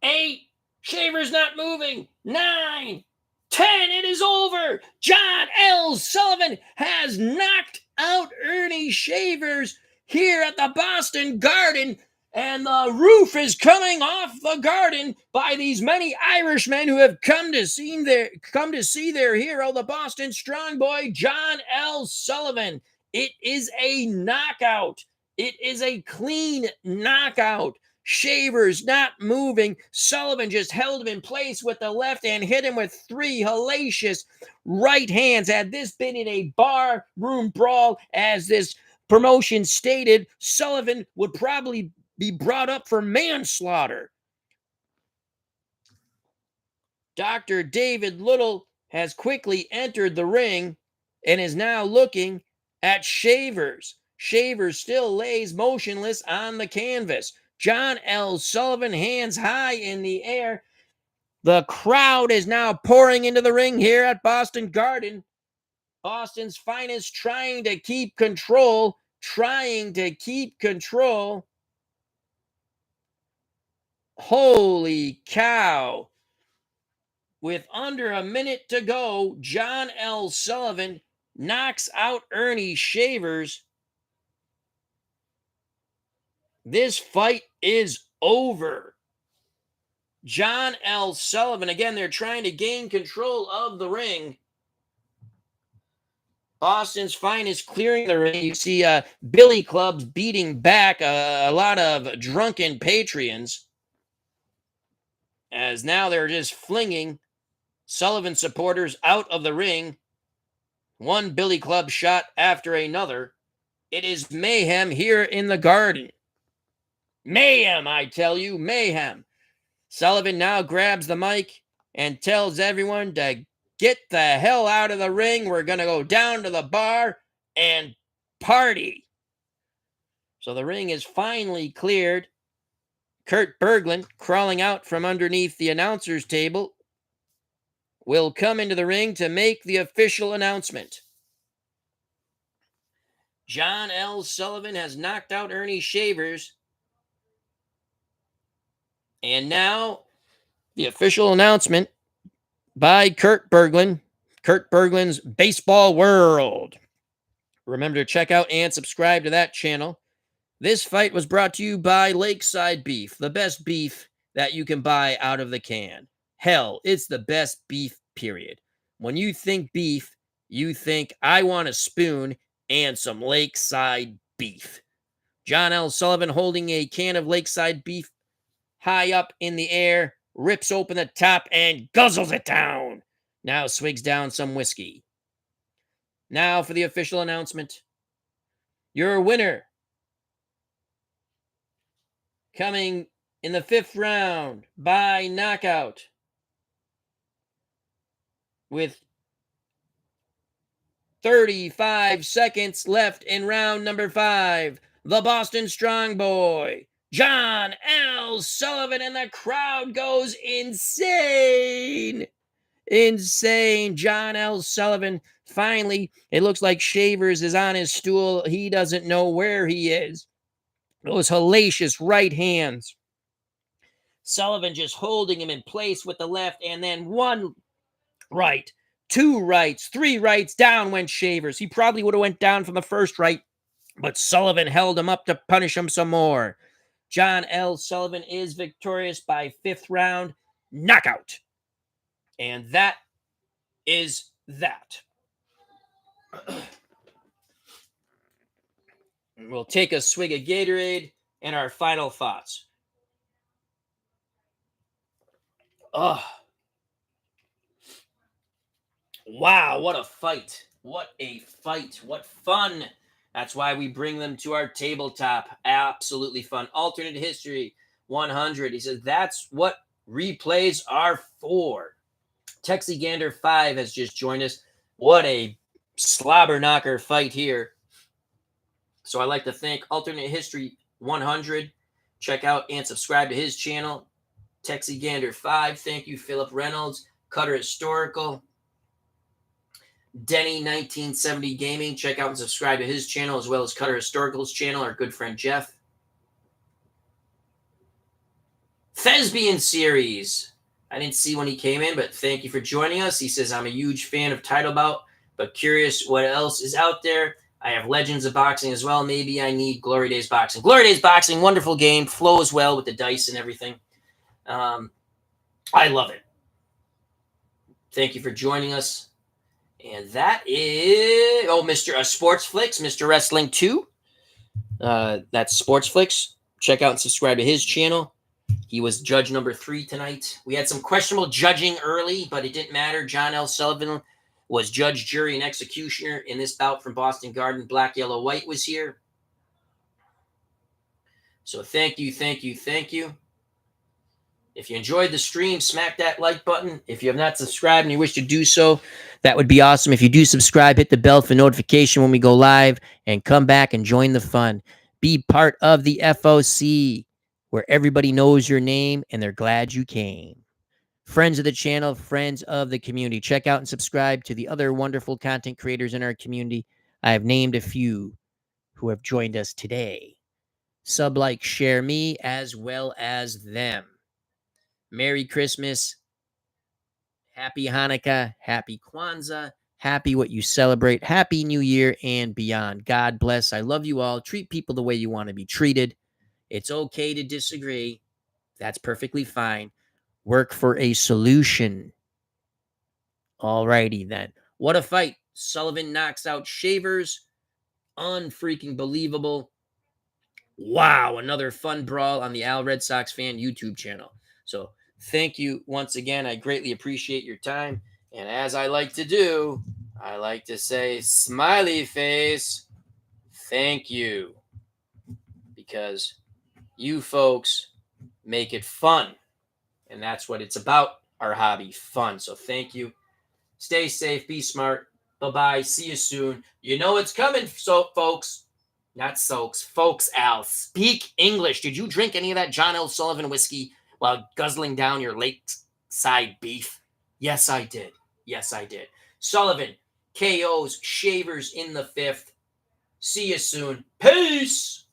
[SPEAKER 1] 8. Shavers not moving. 9, 10. It is over. John L. Sullivan has knocked out Ernie Shavers here at the Boston Garden. And the roof is coming off the garden by these many Irishmen who have come to see their hero, the Boston Strong Boy, John L. Sullivan. It is a knockout. It is a clean knockout. Shavers not moving. Sullivan just held him in place with the left and hit him with 3 hellacious right hands. Had this been in a bar room brawl, as this promotion stated, Sullivan would probably be brought up for manslaughter. Dr. David Little has quickly entered the ring and is now looking at Shavers. Shavers still lays motionless on the canvas. John L. Sullivan, hands high in the air. The crowd is now pouring into the ring here at Boston Garden. Boston's finest trying to keep control. Holy cow. With under a minute to go, John L. Sullivan knocks out Ernie Shavers. This fight is over. John L. Sullivan, again, they're trying to gain control of the ring. Boston's finest clearing the ring. You see Billy Clubs beating back a lot of drunken Patreons, as now they're just flinging Sullivan supporters out of the ring. One Billy Club shot after another. It is mayhem here in the Garden. Mayhem, I tell you, mayhem. Sullivan now grabs the mic and tells everyone to get the hell out of the ring. We're going to go down to the bar and party. So the ring is finally cleared. Kurt Berglund, crawling out from underneath the announcer's table, will come into the ring to make the official announcement. John L. Sullivan has knocked out Ernie Shavers. And now the official announcement by Kurt Berglund. Kurt Berglund's Baseball World. Remember to check out and subscribe to that channel. This fight was brought to you by Lakeside Beef, the best beef that you can buy out of the can. Hell, it's the best beef, period. When you think beef, you think, I want a spoon and some Lakeside Beef. John L. Sullivan holding a can of Lakeside Beef high up in the air, rips open the top and guzzles it down. Now swigs down some whiskey. Now for the official announcement. Your winner, coming in the 5th round by knockout, with 35 seconds left in round number 5, the Boston Strong Boy, John L. Sullivan, and the crowd goes insane. Insane. John L. Sullivan, finally, it looks like Shavers is on his stool. He doesn't know where he is. Those hellacious right hands. Sullivan just holding him in place with the left, and then 1 right, 2 rights, 3 rights. Down went Shavers. He probably would have went down from the first right, but Sullivan held him up to punish him some more. John L. Sullivan is victorious by 5th round knockout. And that is that. We'll take a swig of Gatorade and our final thoughts. Oh. Wow, what a fight. What a fight. What fun. That's why we bring them to our tabletop. Absolutely fun. Alternate history 100. He says that's what replays are for. Texie 5 has just joined us. What a slobber knocker fight here. So I'd like to thank Alternate History 100. Check out and subscribe to his channel. Texie 5. Thank you, Philip Reynolds. Cutter Historical. Denny 1970 Gaming. Check out and subscribe to his channel as well as Cutter Historical's channel. Our good friend Jeff. Thespian Series. I didn't see when he came in, but thank you for joining us. He says, I'm a huge fan of Title Bout, but curious what else is out there. I have Legends of Boxing as well. Maybe I need Glory Days Boxing. Glory Days Boxing, wonderful game. Flows well with the dice and everything. I love it. Thank you for joining us. And that is, Mr. Sports Flicks, Mr. Wrestling 2. That's Sports Flicks. Check out and subscribe to his channel. He was judge number 3 tonight. We had some questionable judging early, but it didn't matter. John L. Sullivan was judge, jury, and executioner in this bout from Boston Garden. Black, Yellow, White was here. So thank you, thank you, thank you. If you enjoyed the stream, smack that like button. If you have not subscribed and you wish to do so, that would be awesome. If you do subscribe, hit the bell for notification when we go live and come back and join the fun. Be part of the FOC, where everybody knows your name and they're glad you came. Friends of the channel, friends of the community, check out and subscribe to the other wonderful content creators in our community. I have named a few who have joined us today. Sub, like, share me as well as them. Merry Christmas. Happy Hanukkah. Happy Kwanzaa. Happy what you celebrate. Happy New Year and beyond. God bless. I love you all. Treat people the way you want to be treated. It's okay to disagree. That's perfectly fine. Work for a solution. All righty then. What a fight. Sullivan knocks out Shavers. Unfreaking believable. Wow, another fun brawl on the Red Sox Fan YouTube channel. So thank you once again. I greatly appreciate your time. And as I like to do, I like to say, smiley face, thank you. Because you folks make it fun. And that's what it's about, our hobby, fun. So thank you. Stay safe. Be smart. Bye-bye. See you soon. You know it's coming, so folks. Not soaks. Folks, Al. Speak English. Did you drink any of that John L. Sullivan whiskey while guzzling down your lakeside beef? Yes, I did. Yes, I did. Sullivan KOs Shavers in the 5th. See you soon. Peace.